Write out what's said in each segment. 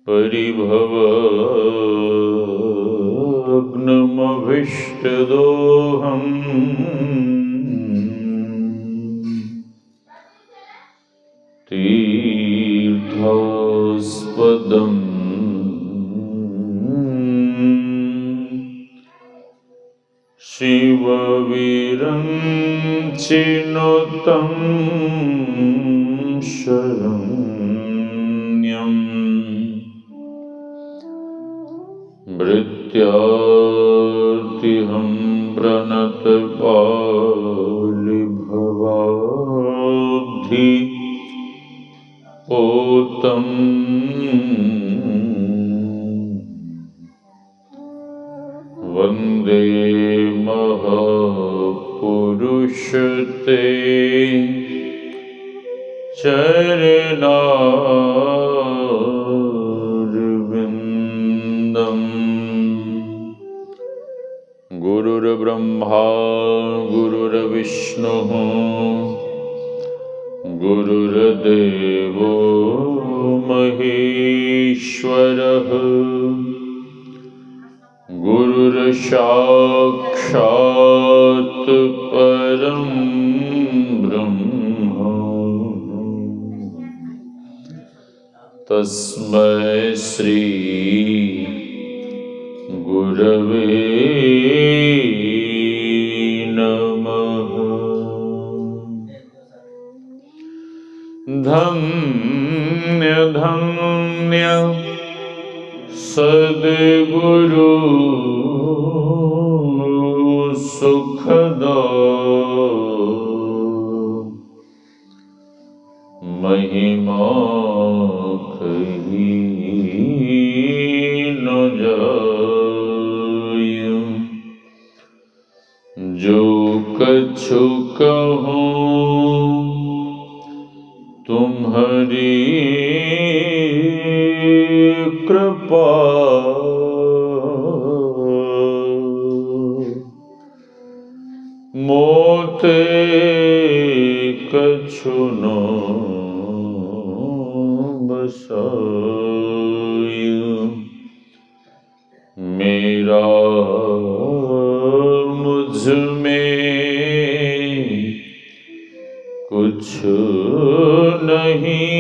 परिभवग्नमभीष्टदोहम् तीर्थास्पदम् शिवविरञ्चिनुतं शरण्यम् भृत्यार्तिहं प्रणतपालिभवाब्धि पोतम् वन्दे महापुरुषते चरणारविन्दम्। गुरुर्ब्रह्मा गुरुर्विष्णुः गुरुर्देवो महेश्वरः गुरुर्साक्षात् परं ब्रह्म तस्मै श्री गुरवे नमः। धन्य धन्य सद्गुरु सुखदा महिमा कही न जाय। जो कछु कहूँ तुम्हारी कृपा मोते कछु न बसाय। मेरा मुझ में कुछ नहीं,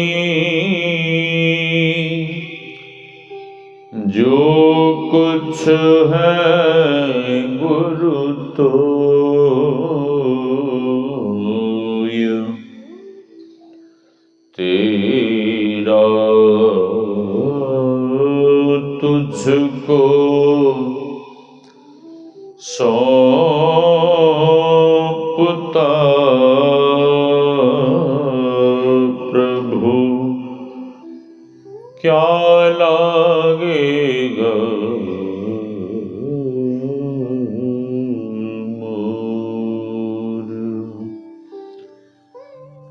जो कुछ है गुरु तो तेरा तुझको सौंपता प्रभु क्या लागेगा मोर।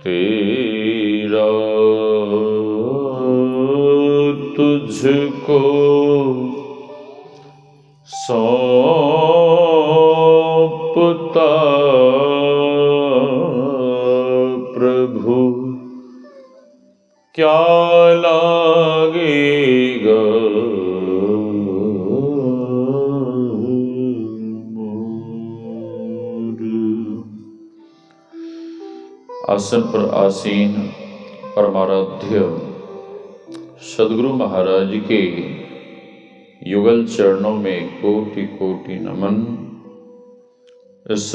तेरा तुझको सौंपता प्रभु क्या लागेगा मोर। आसन पर आसीन परमाराध्य सद्गुरु महाराज के युगल चरणों में कोटि कोटि नमन। इस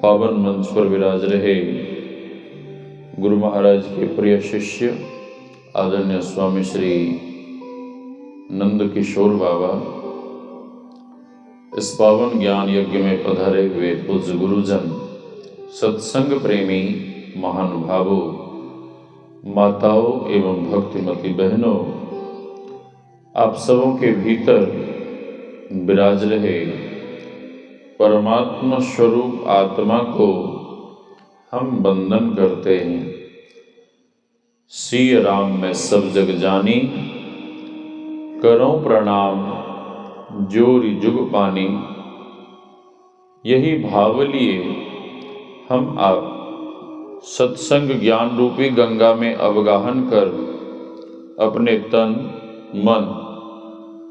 पावन मंच पर विराज रहे गुरु महाराज के प्रिय शिष्य आदरणीय स्वामी श्री नंद किशोर बाबा, इस पावन ज्ञान यज्ञ में पधारे हुए पूज्य गुरुजन, सत्संग प्रेमी महानुभावों, माताओं एवं भक्तिमती बहनों, आप सबों के भीतर विराज रहे परमात्मा स्वरूप आत्मा को हम वंदन करते हैं। सिय राम में सब जग जानी, करो प्रणाम जोरी जुग पानी। यही भाव लिए हम आप सत्संग ज्ञान रूपी गंगा में अवगाहन कर अपने तन, मन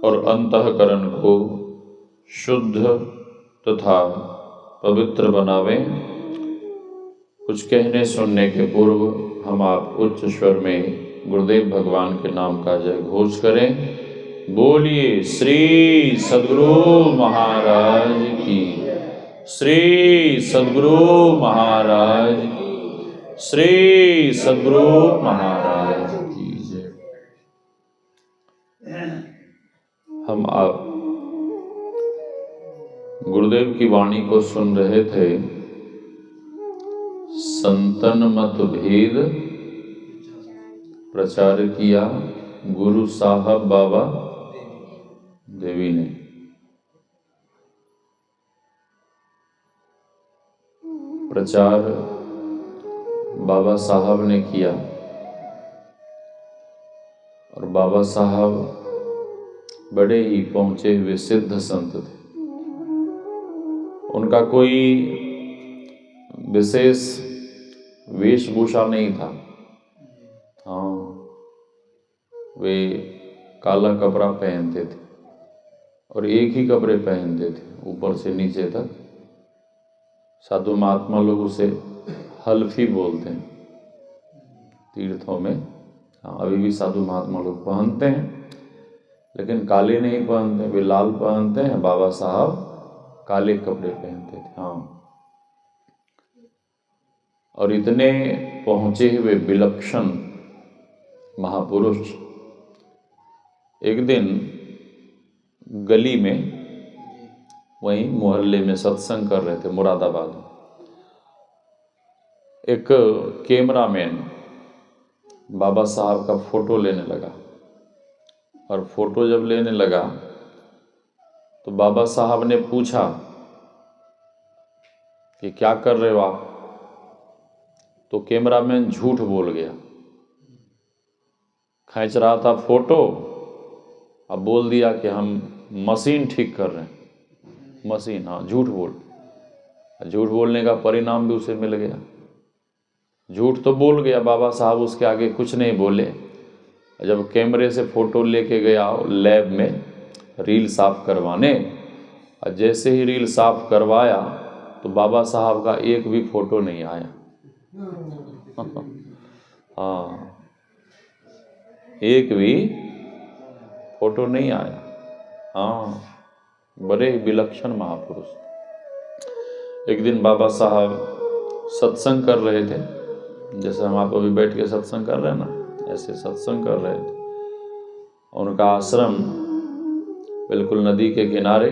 और अंतःकरण को शुद्ध तथा पवित्र बनावें। कुछ कहने सुनने के पूर्व हम आप उच्च स्वर में गुरुदेव भगवान के नाम का जय घोष करें। बोलिए श्री सद्गुरु महाराज की, श्री सद्गुरु महाराज की, श्री सद्गुरु महाराज की जय। हम आप गुरुदेव की वाणी को सुन रहे थे। संतन मत भेद प्रचार किया गुरु साहब बाबा देवी ने। प्रचार बाबा साहब ने किया और बाबा साहब बड़े ही पहुंचे हुए सिद्ध संत थे। उनका कोई विशेष वेशभूषा नहीं था। हाँ, वे काला कपड़ा पहनते थे और एक ही कपड़े पहनते थे ऊपर से नीचे तक। साधु महात्मा लोग उसे हल्फी बोलते हैं तीर्थों में। हाँ, अभी भी साधु महात्मा लोग पहनते हैं, लेकिन काले नहीं पहनते, वे लाल पहनते हैं। बाबा साहब काले कपड़े पहनते थे। हाँ, और इतने पहुंचे हुए विलक्षण महापुरुष एक दिन गली में, वहीं मोहल्ले में सत्संग कर रहे थे मुरादाबाद में। एक कैमरामैन बाबा साहब का फोटो लेने लगा और फोटो जब लेने लगा तो बाबा साहब ने पूछा कि क्या कर रहे हो आप? तो कैमरामैन झूठ बोल गया। खींच रहा था फोटो, अब बोल दिया कि हम मशीन ठीक कर रहे हैं। मशीन, हाँ, झूठ बोलने का परिणाम भी उसे मिल गया। झूठ तो बोल गया बाबा साहब, उसके आगे कुछ नहीं बोले। जब कैमरे से फोटो लेके गया लैब में रील साफ करवाने, और जैसे ही रील साफ करवाया तो बाबा साहब का एक भी फोटो नहीं आया। हाँ, एक भी फोटो नहीं आया। हाँ, बड़े विलक्षण महापुरुष। एक दिन बाबा साहब सत्संग कर रहे थे, जैसे हम आप अभी बैठ के सत्संग कर रहे हैं ना, ऐसे सत्संग कर रहे थे। उनका आश्रम बिल्कुल नदी के किनारे,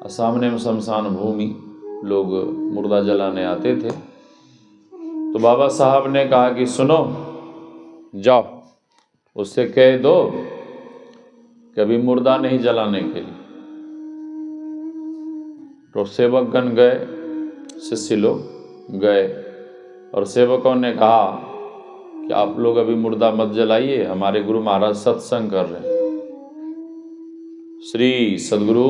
सामने में शमशान भूमि, लोग मुर्दा जलाने आते थे। तो बाबा साहब ने कहा कि सुनो, जाओ उससे कह दो कि अभी मुर्दा नहीं जलाने के लिए। तो सेवकगण गए, शिष्य लोग गए और सेवकों ने कहा कि आप लोग अभी मुर्दा मत जलाइए, हमारे गुरु महाराज सत्संग कर रहे हैं। श्री सद्गुरु,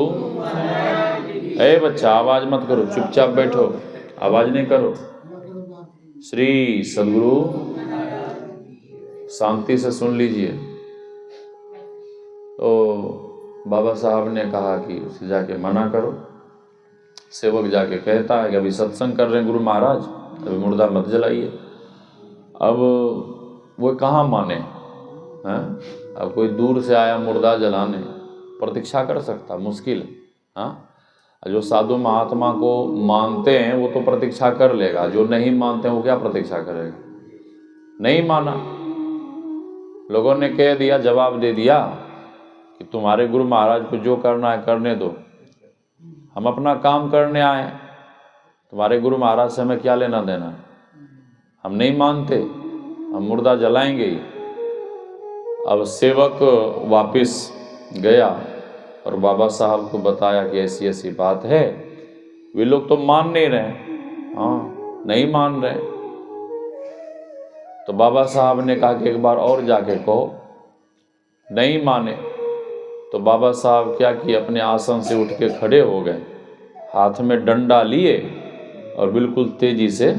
ए बच्चा आवाज मत करो, चुपचाप बैठो, आवाज नहीं करो। श्री सद्गुरु, शांति से सुन लीजिए। तो बाबा साहब ने कहा कि उसे जाके मना करो। सेवक जाके कहता है कि अभी सत्संग कर रहे हैं गुरु महाराज, अभी मुर्दा मत जलाइए। अब वो कहाँ माने हैं? अब कोई दूर से आया मुर्दा जलाने, प्रतीक्षा कर सकता? मुश्किल है। हाँ, जो साधु महात्मा को मानते हैं वो तो प्रतीक्षा कर लेगा, जो नहीं मानते हैं वो क्या प्रतीक्षा करेगा? नहीं माना। लोगों ने कह दिया, जवाब दे दिया कि तुम्हारे गुरु महाराज को जो करना है करने दो, हम अपना काम करने आए, तुम्हारे गुरु महाराज से हमें क्या लेना देना? हम नहीं मानते, हम मुर्दा जलाएंगे ही। अब सेवक वापस गया और बाबा साहब को बताया कि ऐसी ऐसी बात है। वे लोग तो मान नहीं रहे, हाँ, नहीं मान रहे। तो बाबा साहब ने कहा कि एक बार और जाके कहो। नहीं माने तो बाबा साहब क्या किए, अपने आसन से उठ के खड़े हो गए, हाथ में डंडा लिए और बिल्कुल तेजी से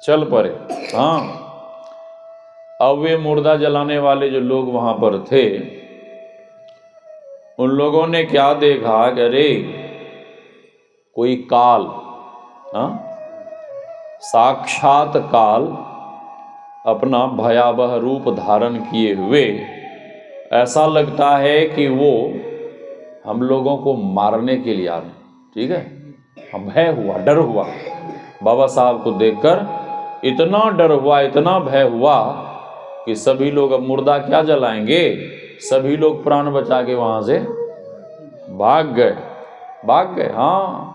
चल पड़े। हाँ, अब वे मुर्दा जलाने वाले जो लोग वहां पर थे, उन लोगों ने क्या देखा कि अरे कोई काल, हाँ, साक्षात काल अपना भयावह रूप धारण किए हुए, ऐसा लगता है कि वो हम लोगों को मारने के लिए आ रहे हैं। ठीक है, हम भय हुआ, डर हुआ, बाबा साहब को देखकर इतना डर हुआ, इतना भय हुआ कि सभी लोग अब मुर्दा क्या जलाएंगे, सभी लोग प्राण बचा के वहां से भाग गए। हाँ,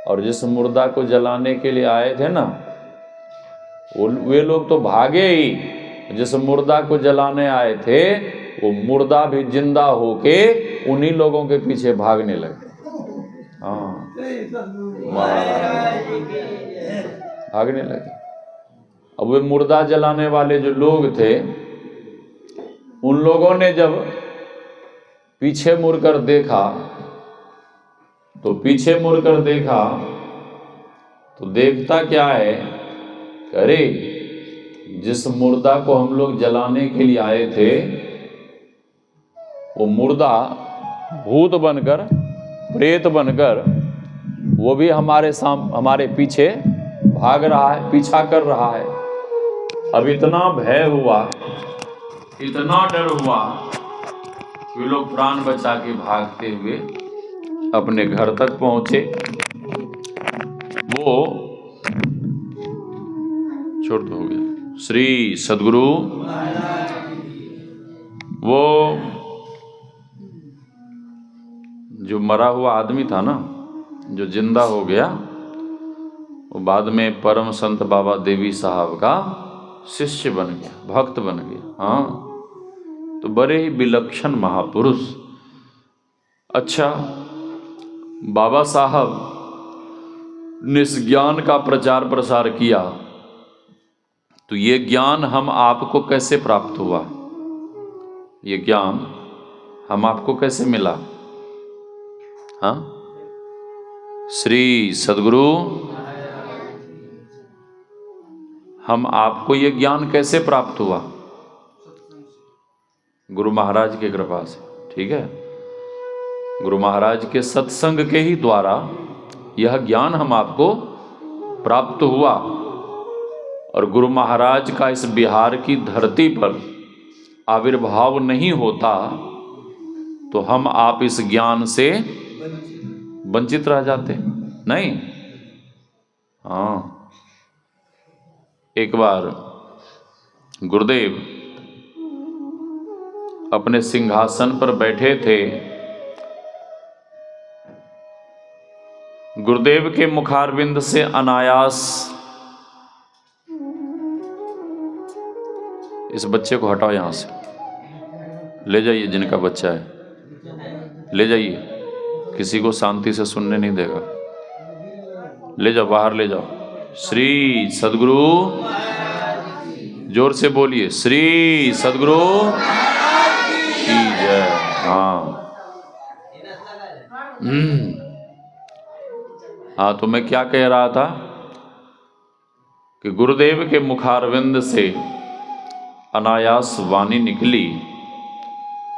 और जिस मुर्दा को जलाने के लिए आए थे ना, वे लोग तो भागे ही। जिस मुर्दा को जलाने आए थे, वो मुर्दा भी जिंदा होके उन्हीं लोगों के पीछे भागने लगे। हाँ, भागने लगे। अब वे मुर्दा जलाने वाले जो लोग थे, उन लोगों ने जब पीछे मुड़कर देखा, तो पीछे मुड़कर देखा तो देखता क्या है, अरे जिस मुर्दा को हम लोग जलाने के लिए आए थे, वो मुर्दा भूत बनकर, प्रेत बनकर, वो भी हमारे पीछे भाग रहा है, पीछा कर रहा है। अब इतना भय हुआ, इतना डर हुआ, वे लोग प्राण बचा के भागते हुए अपने घर तक पहुंचे। वो छोड़ दो, हो गया। श्री सद्गुरु, वो जो मरा हुआ आदमी था ना, जो जिंदा हो गया, वो बाद में परम संत बाबा देवी साहब का शिष्य बन गया, भक्त बन गया। हाँ, तो बड़े ही विलक्षण महापुरुष। अच्छा, बाबा साहब ने इस ज्ञान का प्रचार प्रसार किया, तो ये ज्ञान हम आपको कैसे प्राप्त हुआ, ये ज्ञान हम आपको कैसे मिला? हाँ, श्री सद्गुरु, हम आपको ये ज्ञान कैसे प्राप्त हुआ? गुरु महाराज की कृपा से। ठीक है, गुरु महाराज के सत्संग के ही द्वारा यह ज्ञान हम आपको प्राप्त हुआ। और गुरु महाराज का इस बिहार की धरती पर आविर्भाव नहीं होता तो हम आप इस ज्ञान से वंचित रह जाते। नहीं, हाँ, एक बार गुरुदेव अपने सिंहासन पर बैठे थे। गुरुदेव के मुखारविंद से अनायास, इस बच्चे को हटाओ यहां से, ले जाइए, जिनका बच्चा है ले जाइए, किसी को शांति से सुनने नहीं देगा, ले जाओ, बाहर ले जाओ। श्री सद्गुरु, जोर से बोलिए, श्री सद्गुरु की जय। हाँ, हाँ, तो मैं क्या कह रहा था कि गुरुदेव के मुखारविंद से अनायास वाणी निकली।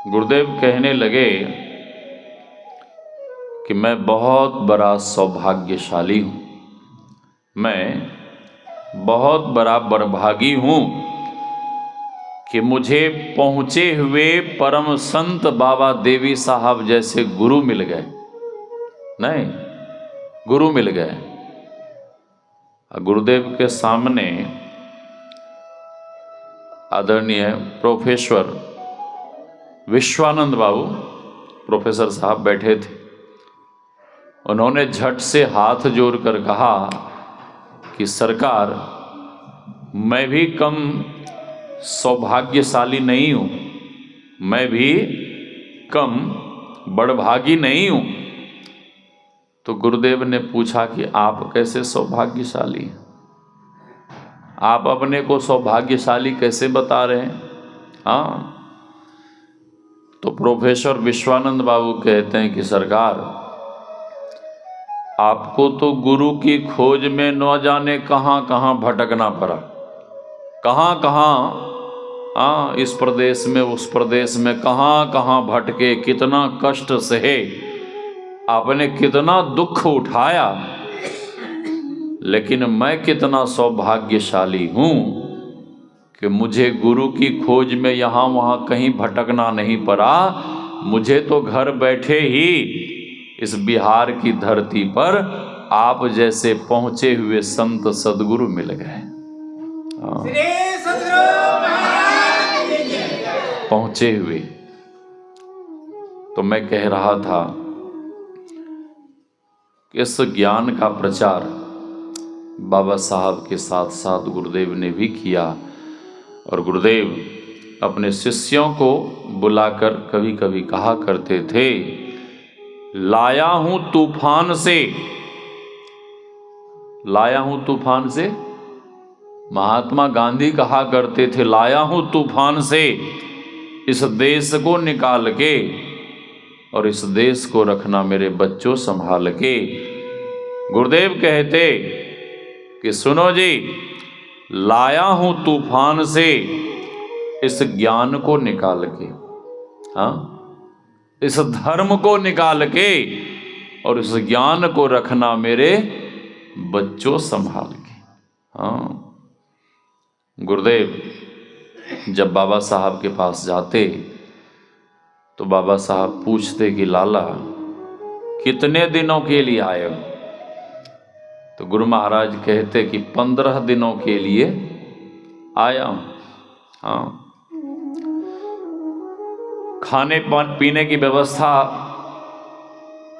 गुरुदेव कहने लगे कि मैं बहुत बड़ा सौभाग्यशाली हूँ, मैं बहुत बड़ा बड़भागी हूँ कि मुझे पहुँचे हुए परम संत बाबा देवी साहब जैसे गुरु मिल गए। नहीं, गुरु मिल गए। गुरुदेव के सामने आदरणीय प्रोफेसर विश्वानंद बाबू प्रोफेसर साहब बैठे थे। उन्होंने झट से हाथ जोड़कर कहा कि सरकार, मैं भी कम सौभाग्यशाली नहीं हूँ, मैं भी कम बड़भागी नहीं हूँ। तो गुरुदेव ने पूछा कि आप कैसे सौभाग्यशाली हैं? आप अपने को सौभाग्यशाली कैसे बता रहे हैं? हाँ, तो प्रोफेसर विश्वानंद बाबू कहते हैं कि सरकार, आपको तो गुरु की खोज में न जाने कहाँ कहाँ भटकना पड़ा, कहाँ कहाँ, हाँ, इस प्रदेश में उस प्रदेश में कहाँ कहाँ भटके, कितना कष्ट सहे, आपने कितना दुख उठाया। लेकिन मैं कितना सौभाग्यशाली हूँ कि मुझे गुरु की खोज में यहाँ वहाँ कहीं भटकना नहीं पड़ा। मुझे तो घर बैठे ही इस बिहार की धरती पर आप जैसे पहुँचे हुए संत सद्गुरु मिल गए। पहुँचे हुए। तो मैं कह रहा था कि इस ज्ञान का प्रचार बाबा साहब के साथ साथ गुरुदेव ने भी किया, और गुरुदेव अपने शिष्यों को बुलाकर कभी कभी कहा करते थे, लाया हूं तूफान से, लाया हूं तूफान से। महात्मा गांधी कहा करते थे, लाया हूं तूफान से इस देश को निकाल के, और इस देश को रखना मेरे बच्चों संभाल के। गुरुदेव कहते कि सुनो जी, लाया हूं तूफान से इस ज्ञान को निकाल के, हाँ, इस धर्म को निकाल के, और इस ज्ञान को रखना मेरे बच्चों संभाल के। हाँ, गुरुदेव जब बाबा साहब के पास जाते तो बाबा साहब पूछते कि लाला कितने दिनों के लिए आए हो? तो गुरु महाराज कहते कि 15 दिनों के लिए आया हूं। हाँ, खाने पीने की व्यवस्था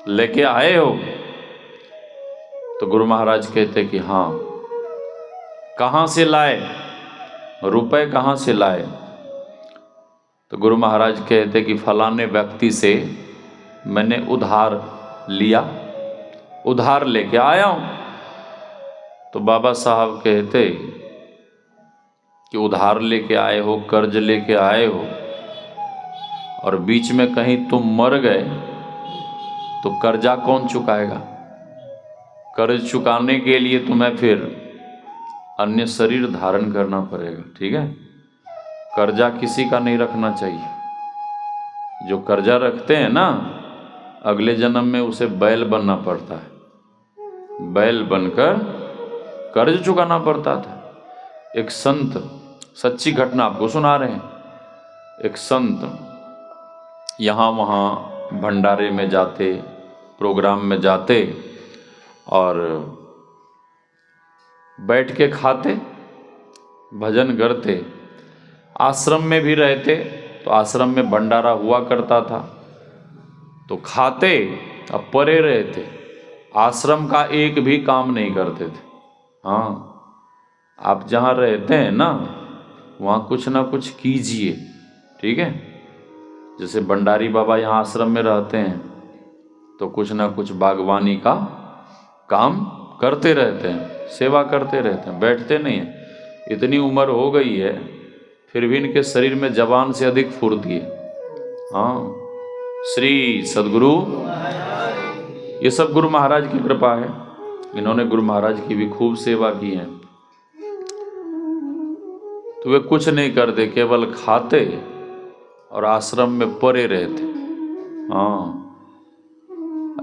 लेके आए हो? तो गुरु महाराज कहते कि हाँ। कहाँ से लाए? रुपए कहाँ से लाए? तो गुरु महाराज कहते कि फलाने व्यक्ति से मैंने उधार लिया, उधार लेके आया हूं। तो बाबा साहब कहते कि उधार लेके आए हो, कर्ज लेके आए हो, और बीच में कहीं तुम मर गए तो कर्जा कौन चुकाएगा? कर्ज चुकाने के लिए तुम्हें फिर अन्य शरीर धारण करना पड़ेगा। ठीक है, कर्जा किसी का नहीं रखना चाहिए। जो कर्जा रखते हैं ना, अगले जन्म में उसे बैल बनना पड़ता है, बैल बनकर कर्ज चुकाना पड़ता था। एक संत, सच्ची घटना आपको सुना रहे हैं, एक संत यहाँ वहाँ भंडारे में जाते, प्रोग्राम में जाते और बैठ के खाते, भजन करते, आश्रम में भी रहते तो आश्रम में भंडारा हुआ करता था, तो खाते और परे रहते, आश्रम का एक भी काम नहीं करते थे। हाँ, आप जहाँ रहते हैं ना वहाँ कुछ ना कुछ कीजिए। ठीक है, जैसे भंडारी बाबा यहाँ आश्रम में रहते हैं तो कुछ ना कुछ बागवानी का काम करते रहते हैं, सेवा करते रहते हैं, बैठते नहीं हैं। इतनी उम्र हो गई है फिर भी इनके शरीर में जवान से अधिक फुर्ती है। हाँ, श्री सद्गुरु, ये सब गुरु महाराज की कृपा है। इन्होंने गुरु महाराज की भी खूब सेवा की है। तो वे कुछ नहीं करते, केवल खाते और आश्रम में पड़े रहते। हाँ,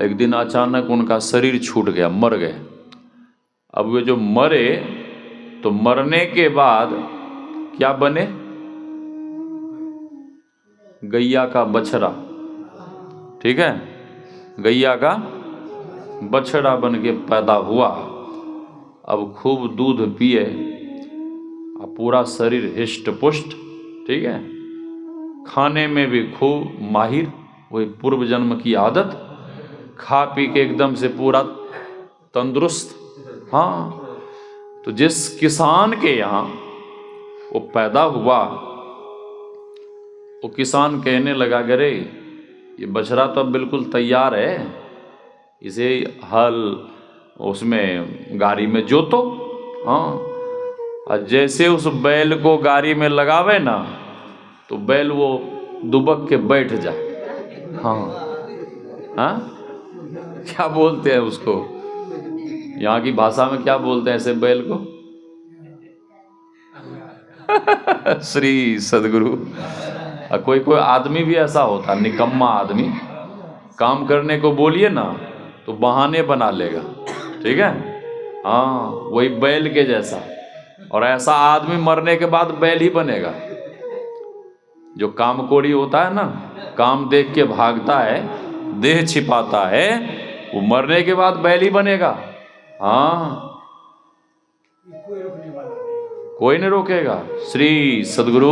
एक दिन अचानक उनका शरीर छूट गया, मर गए। अब वे जो मरे तो मरने के बाद क्या बने? गैया का बछड़ा। ठीक है, गैया का बछड़ा बन के पैदा हुआ। अब खूब दूध पिए, पूरा शरीर हिष्ट पुष्ट। ठीक है, खाने में भी खूब माहिर, वही पूर्व जन्म की आदत, खा पी के एकदम से पूरा तंदुरुस्त। हाँ, तो जिस किसान के यहाँ वो पैदा हुआ, वो किसान कहने लगा, अरे ये बछड़ा तो अब बिल्कुल तैयार है, इसे हल उसमें गाड़ी में जोतो। हाँ, और जैसे उस बैल को गाड़ी में लगावे ना तो बैल वो दुबक के बैठ जाए। हाँ, हाँ, क्या बोलते हैं उसको, यहाँ की भाषा में क्या बोलते हैं ऐसे बैल को? श्री सदगुरु। कोई कोई आदमी भी ऐसा होता है, निकम्मा आदमी, काम करने को बोलिए ना तो बहाने बना लेगा, ठीक है, हाँ, वही बैल के जैसा। और ऐसा आदमी मरने के बाद बैल ही बनेगा। जो कामकोड़ी होता है ना, काम देख के भागता है, देह छिपाता है, वो मरने के बाद बैल ही बनेगा। हाँ, कोई नहीं रोकेगा। श्री सदगुरु।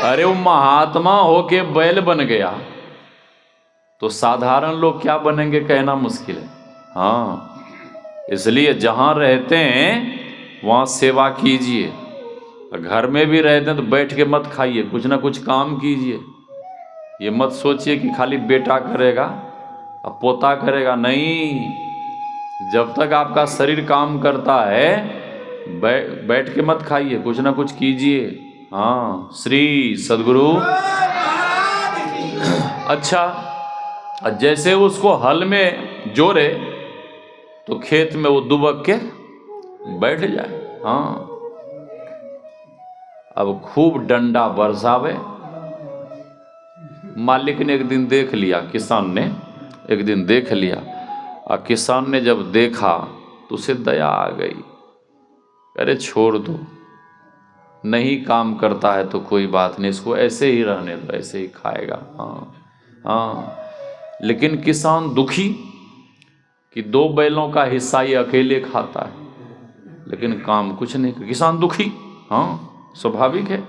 अरे वो महात्मा होके बैल बन गया तो साधारण लोग क्या बनेंगे कहना मुश्किल है। हाँ, इसलिए जहाँ रहते हैं वहाँ सेवा कीजिए। घर में भी रहते हैं तो बैठ के मत खाइए, कुछ ना कुछ काम कीजिए। ये मत सोचिए कि खाली बेटा करेगा अब पोता करेगा, नहीं। जब तक आपका शरीर काम करता है बैठ के मत खाइए, कुछ ना कुछ कीजिए। हाँ, श्री सदगुरु। अच्छा, जैसे उसको हल में जोरे तो खेत में वो दुबक के बैठ जाए। हाँ, अब खूब डंडा बरसावे। मालिक ने एक दिन देख लिया, किसान ने एक दिन देख लिया, और किसान ने जब देखा तो उसे दया आ गई। अरे छोड़ दो, नहीं काम करता है तो कोई बात नहीं, इसको ऐसे ही रहने दो, ऐसे ही खाएगा। हाँ हाँ, लेकिन किसान दुखी कि 2 बैलों का हिस्सा ये अकेले खाता है, लेकिन काम कुछ नहीं। किसान दुखी, हाँ स्वाभाविक है,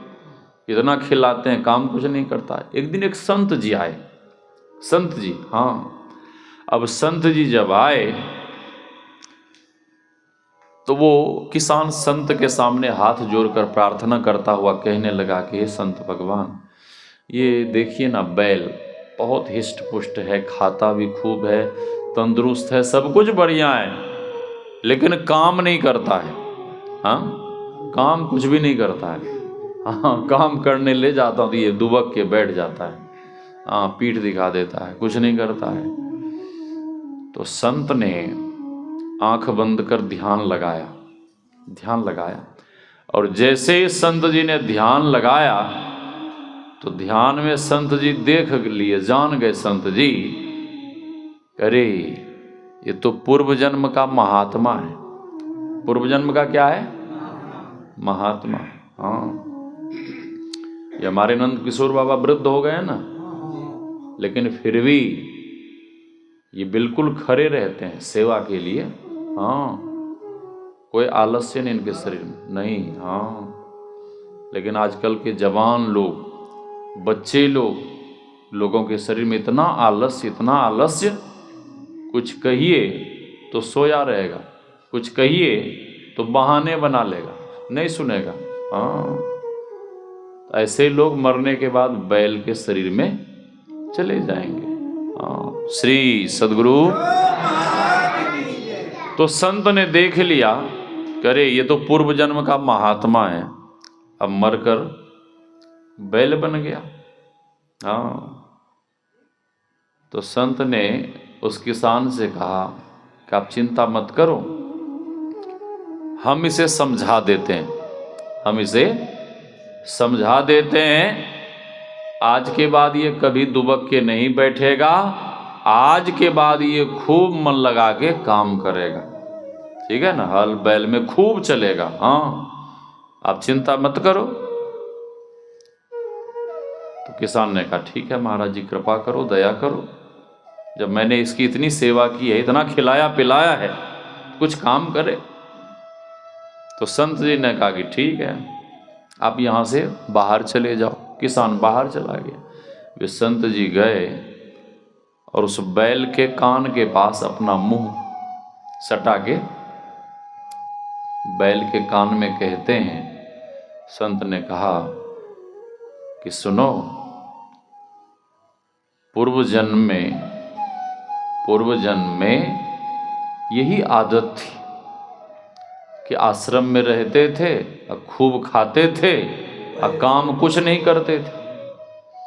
इतना खिलाते हैं, काम कुछ नहीं करता है। एक दिन एक संत जी आए, संत जी, हाँ। अब संत जी जब आए तो वो किसान संत के सामने हाथ जोड़कर प्रार्थना करता हुआ कहने लगा कि हे संत भगवान, ये देखिए ना, बैल बहुत हिष्ट पुष्ट है, खाता भी खूब है, तंदुरुस्त है, सब कुछ बढ़िया है, लेकिन काम नहीं करता है। हाँ, काम कुछ भी नहीं करता है। हाँ, काम करने ले जाता हूँ तो ये दुबक के बैठ जाता है, हाँ, पीठ दिखा देता है, कुछ नहीं करता है। तो संत ने आंख बंद कर ध्यान लगाया, और जैसे ही संत जी ने ध्यान लगाया तो ध्यान में संत जी देख लिए, जान गए संत जी, अरे ये तो पूर्व जन्म का महात्मा है। पूर्व जन्म का क्या है? महात्मा। हाँ, ये हमारे नंद किशोर बाबा वृद्ध हो गए ना, लेकिन फिर भी ये बिल्कुल खरे रहते हैं सेवा के लिए। हाँ, कोई आलस्य नहीं इनके शरीर में, नहीं। हाँ, लेकिन आजकल के जवान लोग, बच्चे लोगों के शरीर में इतना आलस्य, कुछ कहिए तो सोया रहेगा, कुछ कहिए तो बहाने बना लेगा, नहीं सुनेगा। हाँ, ऐसे लोग मरने के बाद बैल के शरीर में चले जाएंगे। हाँ, श्री सदगुरु। तो संत ने देख लिया, करे ये तो पूर्व जन्म का महात्मा है, अब मरकर बैल बन गया। हाँ, तो संत ने उस किसान से कहा कि आप चिंता मत करो, हम इसे समझा देते हैं, आज के बाद ये कभी दुबक के नहीं बैठेगा, आज के बाद ये खूब मन लगा के काम करेगा, ठीक है ना, हल बैल में खूब चलेगा। हाँ, आप चिंता मत करो। तो किसान ने कहा ठीक है महाराज जी, कृपा करो, दया करो, जब मैंने इसकी इतनी सेवा की है, इतना खिलाया पिलाया है, कुछ काम करे। तो संत जी ने कहा कि ठीक है, आप यहाँ से बाहर चले जाओ। किसान बाहर चला गया। वे संत जी गए और उस बैल के कान के पास अपना मुंह सटा के बैल के कान में कहते हैं, संत ने कहा कि सुनो, पूर्व जन्म में यही आदत थी कि आश्रम में रहते थे और खूब खाते थे और काम कुछ नहीं करते थे।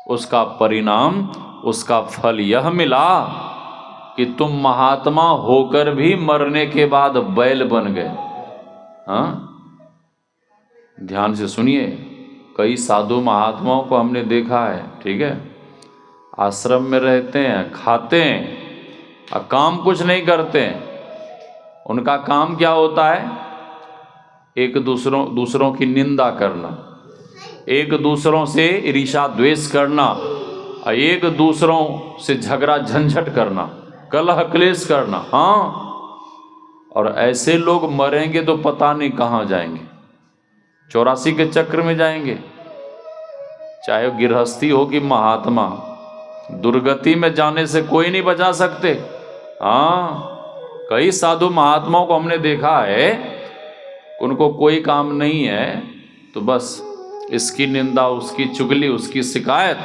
उसका परिणाम, उसका फल यह मिला कि तुम महात्मा होकर भी मरने के बाद बैल बन गए। हाँ, ध्यान से सुनिए, कई साधु महात्माओं को हमने देखा है, ठीक है, आश्रम में रहते हैं, खाते हैं और काम कुछ नहीं करते हैं। उनका काम क्या होता है? एक दूसरों की निंदा करना, एक दूसरों से ईर्ष्या द्वेष करना, और एक दूसरों से झगड़ा झंझट करना, कलह क्लेश करना। हाँ, और ऐसे लोग मरेंगे तो पता नहीं कहाँ जाएंगे, 84 के चक्र में जाएंगे। चाहे वो गृहस्थी हो कि महात्मा, दुर्गति में जाने से कोई नहीं बचा सकते। हाँ, कई साधु महात्माओं को हमने देखा है, उनको कोई काम नहीं है तो बस इसकी निंदा, उसकी चुगली, उसकी शिकायत,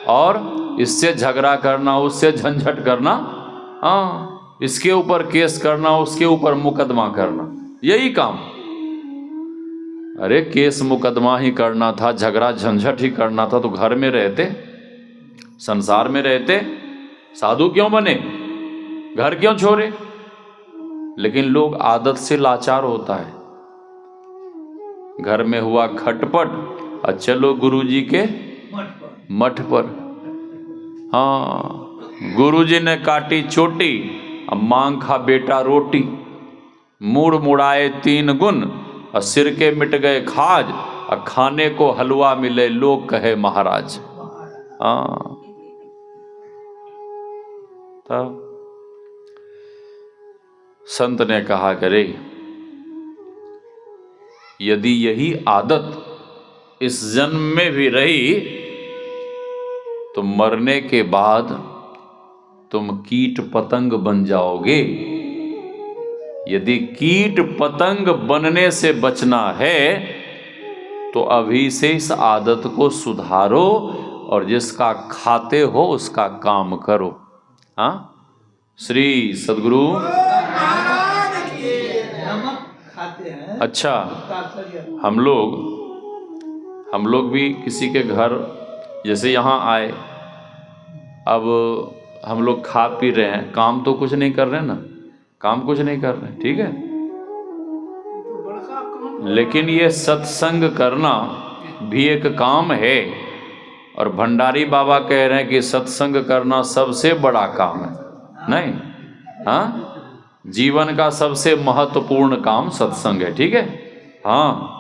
और इससे झगड़ा करना, उससे झंझट करना, हाँ, इसके ऊपर केस करना, उसके ऊपर मुकदमा करना, यही काम। अरे केस मुकदमा ही करना था, झगड़ा झंझट ही करना था तो घर में रहते, संसार में रहते, साधु क्यों बने, घर क्यों छोड़े? लेकिन लोग आदत से लाचार होता है। घर में हुआ खटपट, और चलो गुरुजी के मठ पर। हाँ, गुरुजी ने काटी चोटी, अब मांग खा बेटा रोटी। मूड़ मुड़ाए 3 गुण, और सिर के मिट गए खाज, और खाने को हलवा मिले लोग कहे महाराज। हाँ, तब संत ने कहा करे, यदि यही आदत इस जन्म में भी रही तो मरने के बाद तुम कीट पतंग बन जाओगे। यदि कीट पतंग बनने से बचना है तो अभी से इस आदत को सुधारो, और जिसका खाते हो उसका काम करो। हाँ, श्री सद्गुरु। अच्छा, हम लोग भी किसी के घर जैसे यहाँ आए, अब हम लोग खा पी रहे हैं, काम तो कुछ नहीं कर रहे हैं ना, काम कुछ नहीं कर रहे हैं, ठीक है, लेकिन ये सत्संग करना भी एक काम है। और भंडारी बाबा कह रहे हैं कि सत्संग करना सबसे बड़ा काम है। नहीं, हाँ, जीवन का सबसे महत्वपूर्ण काम सत्संग है, ठीक है। हाँ,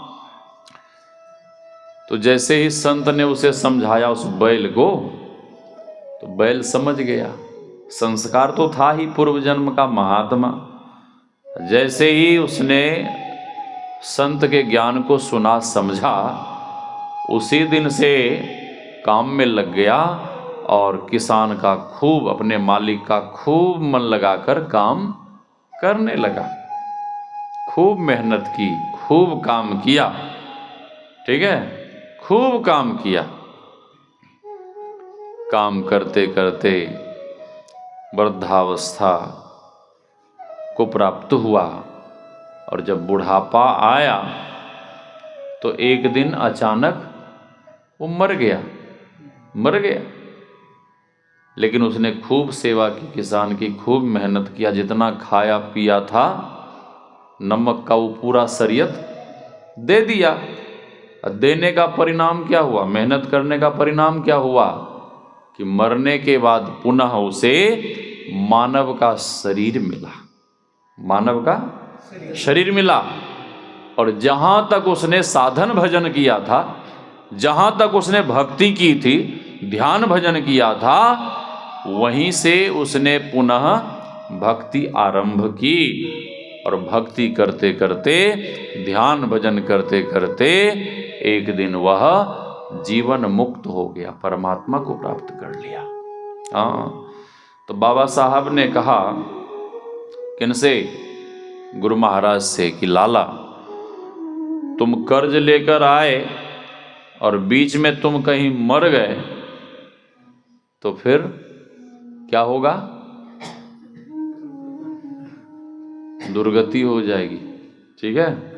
तो जैसे ही संत ने उसे समझाया उस बैल को, तो बैल समझ गया, संस्कार तो था ही पूर्व जन्म का महात्मा। जैसे ही उसने संत के ज्ञान को सुना समझा, उसी दिन से काम में लग गया, और किसान का खूब, अपने मालिक का खूब मन लगाकर काम करने लगा। खूब मेहनत की, खूब काम किया, ठीक है, खूब काम किया। काम करते करते वृद्धावस्था को प्राप्त हुआ, और जब बुढ़ापा आया तो एक दिन अचानक वो मर गया। लेकिन उसने खूब सेवा की, किसान की खूब मेहनत किया, जितना खाया पिया था नमक का वो पूरा शरीयत दे दिया। देने का परिणाम क्या हुआ, मेहनत करने का परिणाम क्या हुआ, कि मरने के बाद पुनः उसे मानव का शरीर मिला, मानव का शरीर मिला। और जहाँ तक उसने साधन भजन किया था, जहाँ तक उसने भक्ति की थी, ध्यान भजन किया था, वहीं से उसने पुनः भक्ति आरंभ की। और भक्ति करते करते, ध्यान भजन करते करते एक दिन वह जीवन मुक्त हो गया, परमात्मा को प्राप्त कर लिया। हाँ, तो बाबा साहब ने कहा किनसे, गुरु महाराज से, कि लाला तुम कर्ज लेकर आए और बीच में तुम कहीं मर गए तो फिर क्या होगा, दुर्गति हो जाएगी, ठीक है।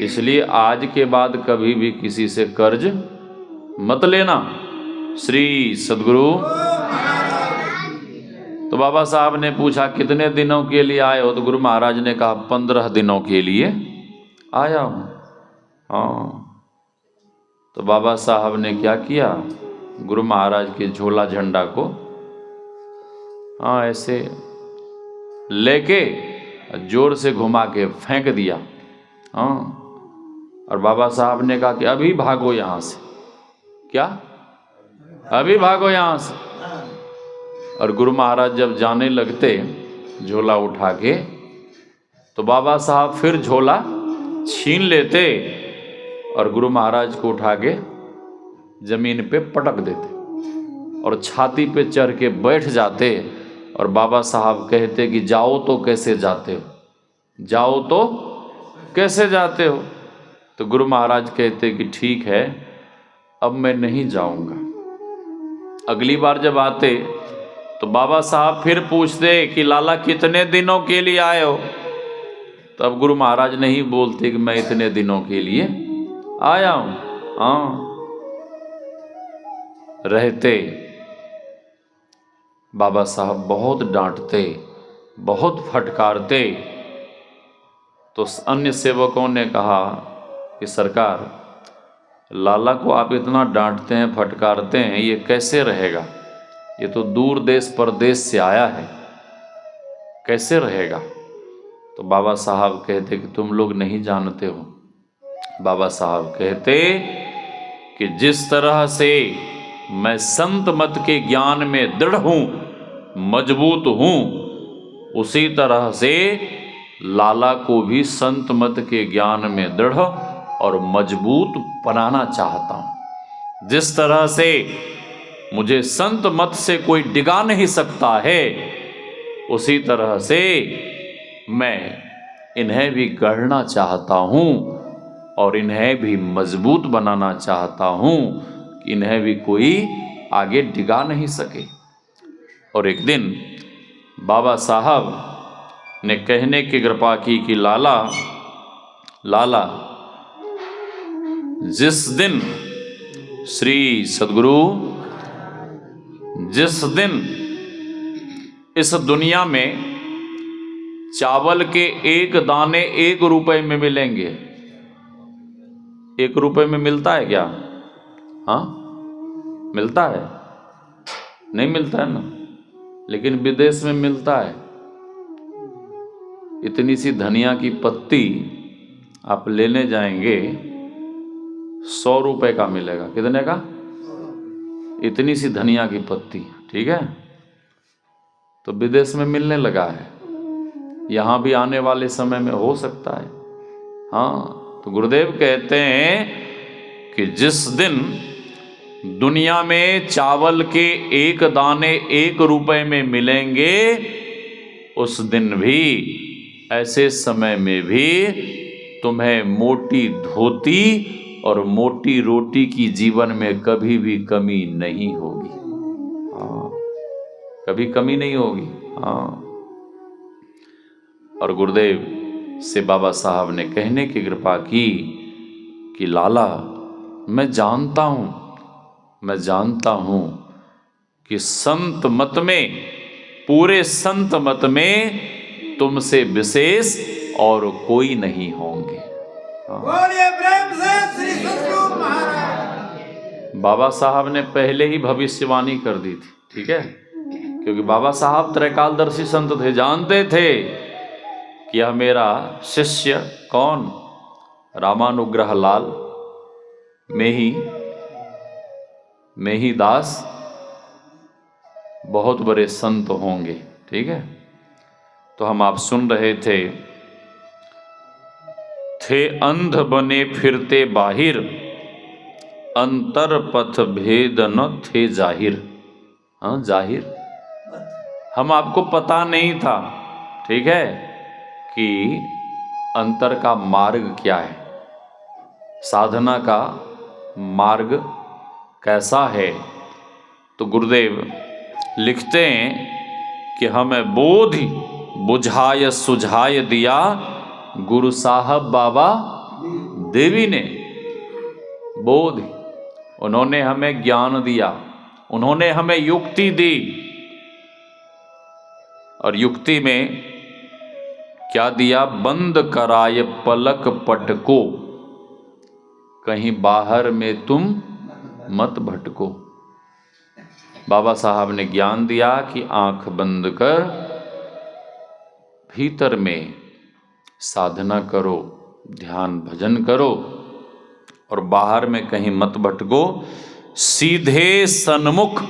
इसलिए आज के बाद कभी भी किसी से कर्ज मत लेना। श्री सद्गुरु। तो बाबा साहब ने पूछा कितने दिनों के लिए आए हो? तो गुरु महाराज ने कहा 15 दिनों के लिए आया हूँ। हाँ, तो बाबा साहब ने क्या किया, गुरु महाराज के झोला झंडा को हाँ ऐसे लेके जोर से घुमा के फेंक दिया। हाँ, और बाबा साहब ने कहा कि अभी भागो यहाँ से। क्या? अभी भागो यहाँ से। और गुरु महाराज जब जाने लगते झोला उठा के, तो बाबा साहब फिर झोला छीन लेते और गुरु महाराज को उठा के जमीन पे पटक देते और छाती पे चढ़ के बैठ जाते। और बाबा साहब कहते कि जाओ तो कैसे जाते हो, जाओ तो कैसे जाते हो? तो गुरु महाराज कहते कि ठीक है, अब मैं नहीं जाऊंगा। अगली बार जब आते तो बाबा साहब फिर पूछते कि लाला कितने दिनों के लिए आए हो? तब गुरु महाराज नहीं बोलते कि मैं इतने दिनों के लिए आया हूं। हाँ, रहते बाबा साहब बहुत डांटते, बहुत फटकारते। तो अन्य सेवकों ने कहा कि सरकार, लाला को आप इतना डांटते हैं, फटकारते हैं, ये कैसे रहेगा? ये तो दूर देश परदेश से आया है, कैसे रहेगा? तो बाबा साहब कहते कि तुम लोग नहीं जानते हो। बाबा साहब कहते कि जिस तरह से मैं संत मत के ज्ञान में दृढ़ हूं, मजबूत हूं, उसी तरह से लाला को भी संत मत के ज्ञान में दृढ़ और मजबूत बनाना चाहता हूं। जिस तरह से मुझे संत मत से कोई डिगा नहीं सकता है, उसी तरह से मैं इन्हें भी गढ़ना चाहता हूं और इन्हें भी मजबूत बनाना चाहता हूं कि इन्हें भी कोई आगे डिगा नहीं सके। और एक दिन बाबा साहब ने कहने की कृपा की कि लाला, लाला, जिस दिन श्री सद्गुरु, जिस दिन इस दुनिया में चावल के एक दाने 1 रुपए में मिलेंगे। 1 रुपए में मिलता है क्या? हाँ, मिलता है? नहीं मिलता है ना, लेकिन विदेश में मिलता है। इतनी सी धनिया की पत्ती आप लेने जाएंगे, 100 रुपए का मिलेगा। कितने का? इतनी सी धनिया की पत्ती, ठीक है? तो विदेश में मिलने लगा है, यहाँ भी आने वाले समय में हो सकता है। हाँ, तो गुरुदेव कहते हैं कि जिस दिन दुनिया में चावल के 1 दाने 1 रुपए में मिलेंगे, उस दिन भी, ऐसे समय में भी तुम्हें मोटी धोती और मोटी रोटी की जीवन में कभी भी कमी नहीं होगी। हाँ, कभी कमी नहीं होगी। हाँ, और गुरुदेव से बाबा साहब ने कहने की कृपा की कि लाला, मैं जानता हूं कि संत मत में, पूरे संत मत में तुमसे विशेष और कोई नहीं होंगे। बोलिए प्रेम से श्री सद्गुरु महाराज। बाबा साहब ने पहले ही भविष्यवाणी कर दी थी, ठीक है? क्योंकि बाबा साहब त्रैकालदर्शी संत थे, जानते थे कि यह मेरा शिष्य कौन, रामानुग्रह लाल मेही दास बहुत बड़े संत होंगे, ठीक है? तो हम आप सुन रहे थे अंध बने फिरते बाहिर, अंतर पथ भेद न थे जाहिर। हाँ, जाहिर हम आपको पता नहीं था, ठीक है, कि अंतर का मार्ग क्या है, साधना का मार्ग कैसा है। तो गुरुदेव लिखते हैं कि हमें बोध बुझाय सुझाय दिया गुरु साहब बाबा देवी ने। बोध, उन्होंने हमें ज्ञान दिया, उन्होंने हमें युक्ति दी। और युक्ति में क्या दिया? बंद कराय पलक पट को, कहीं बाहर में तुम मत भटको। बाबा साहब ने ज्ञान दिया कि आंख बंद कर भीतर में साधना करो, ध्यान भजन करो और बाहर में कहीं मत भटको। सीधे सन्मुख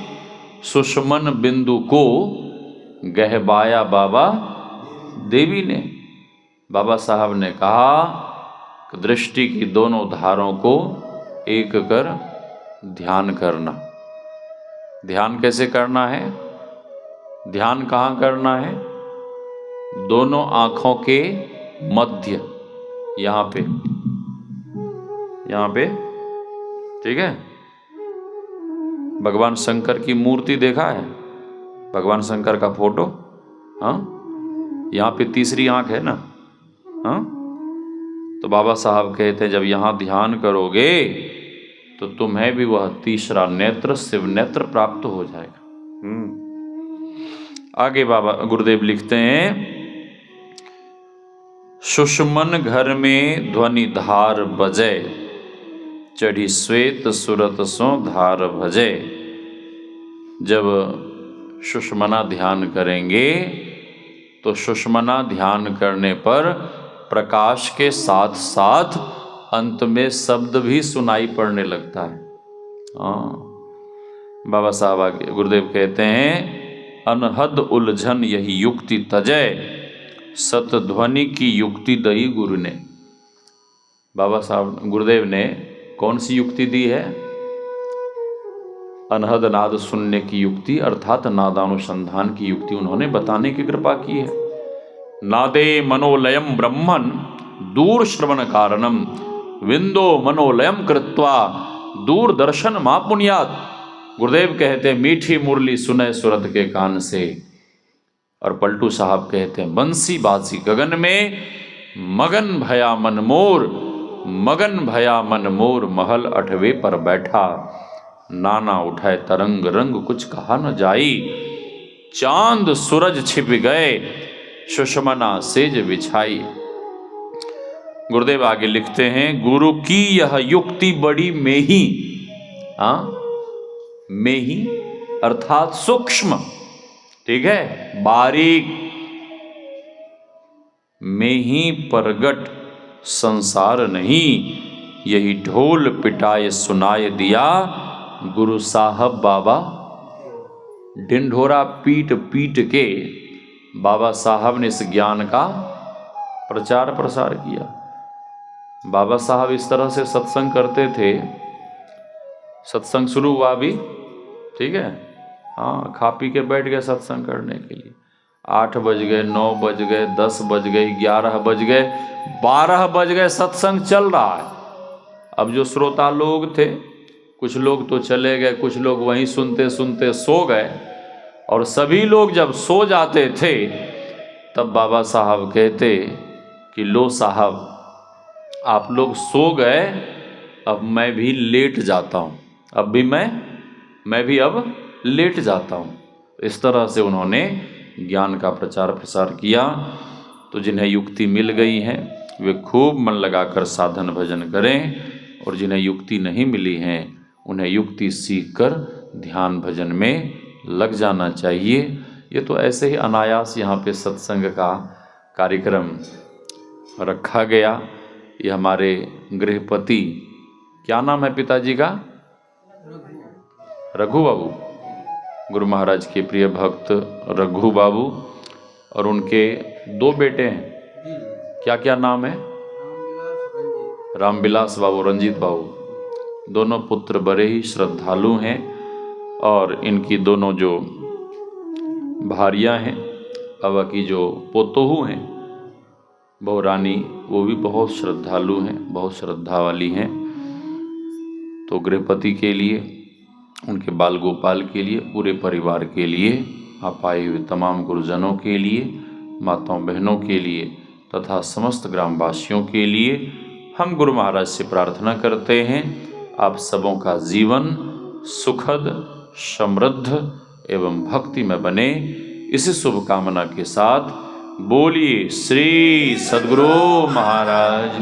सुषमन बिंदु को गहबाया बाबा देवी ने। बाबा साहब ने कहा कि दृष्टि की दोनों धारों को एक कर ध्यान करना। ध्यान कैसे करना है? ध्यान कहाँ करना है? दोनों आंखों के मध्य, यहाँ पे, ठीक है। भगवान शंकर की मूर्ति देखा है? भगवान शंकर का फोटो, हाँ, यहाँ पे तीसरी आंख है ना, हाँ। तो बाबा साहब कहते हैं जब यहाँ ध्यान करोगे तो तुम्हें भी वह तीसरा नेत्र, शिव नेत्र प्राप्त हो जाएगा। आगे बाबा गुरुदेव लिखते हैं, सुषमन घर में ध्वनि धार बजे, चढ़ी श्वेत सुरत सो धार भजे। जब सुषमना ध्यान करेंगे तो सुषमना ध्यान करने पर प्रकाश के साथ साथ अंत में शब्द भी सुनाई पड़ने लगता है। बाबा साहब आगे गुरुदेव कहते हैं, अनहद उलझन यही युक्ति तजय, सतध्वनि की युक्ति दई गुरु ने। बाबा साहब गुरुदेव ने कौन सी युक्ति दी है? अनहद नाद सुनने की युक्ति, अर्थात नादानुसंधान की युक्ति उन्होंने बताने की कृपा की है। नादे मनोलयम ब्रह्मन दूर श्रवण कारणम, विंदो मनोलयम कृत्वा दूर दर्शन मा पुण्यात। गुरुदेव कहते हैं मीठी मुरली सुने सुरत के कान से। और पलटू साहब कहते हैं बंसी बाजी गगन में, मगन भया मन मोर, मगन भया मन मोर, महल 8वें पर बैठा। नाना उठाए तरंग रंग कुछ कहा न जाई, चांद सूरज छिप गए सुषमना सेज बिछाई। गुरुदेव आगे लिखते हैं, गुरु की यह युक्ति बड़ी मेही, मेही अर्थात सूक्ष्म, ठीक है, बारीक, मेही परगट संसार नहीं, यही ढोल पिटाए सुनाए दिया गुरु साहब बाबा। ढिंढोरा पीट पीट के बाबा साहब ने इस ज्ञान का प्रचार प्रसार किया। बाबा साहब इस तरह से सत्संग करते थे। सत्संग शुरू हुआ अभी, ठीक है, हाँ, खा पी के बैठ गए सत्संग करने के लिए। 8 बज गए, 9 बज गए, 10 बज गए, 11 बज गए, 12 बज गए, सत्संग चल रहा है। अब जो श्रोता लोग थे, कुछ लोग तो चले गए, कुछ लोग वहीं सुनते सुनते सो गए। और सभी लोग जब सो जाते थे तब बाबा साहब कहते कि लो साहब, आप लोग सो गए, अब मैं भी लेट जाता हूँ, अब भी मैं भी अब लेट जाता हूँ। इस तरह से उन्होंने ज्ञान का प्रचार प्रसार किया। तो जिन्हें युक्ति मिल गई है वे खूब मन लगाकर साधन भजन करें, और जिन्हें युक्ति नहीं मिली है उन्हें युक्ति सीखकर ध्यान भजन में लग जाना चाहिए। ये तो ऐसे ही अनायास यहाँ पे सत्संग का कार्यक्रम रखा गया। ये हमारे गृहपति, क्या नाम है पिताजी का? रघु बाबू, गुरु महाराज के प्रिय भक्त रघु बाबू, और उनके 2 बेटे हैं। क्या क्या नाम है? रामविलास बाबू, रंजीत बाबू। दोनों पुत्र बड़े ही श्रद्धालु हैं, और इनकी दोनों जो भारियां हैं, बाबा की जो पोतोहू हैं बहुरानी, वो भी बहुत श्रद्धालु हैं, बहुत श्रद्धा वाली हैं। तो गृहपति के लिए, उनके बाल गोपाल के लिए, पूरे परिवार के लिए, आप आए हुए तमाम गुरुजनों के लिए, माताओं बहनों के लिए तथा समस्त ग्रामवासियों के लिए हम गुरु महाराज से प्रार्थना करते हैं आप सबों का जीवन सुखद, समृद्ध एवं भक्ति में बने। इसी शुभकामना के साथ बोलिए श्री सद्गुरु महाराज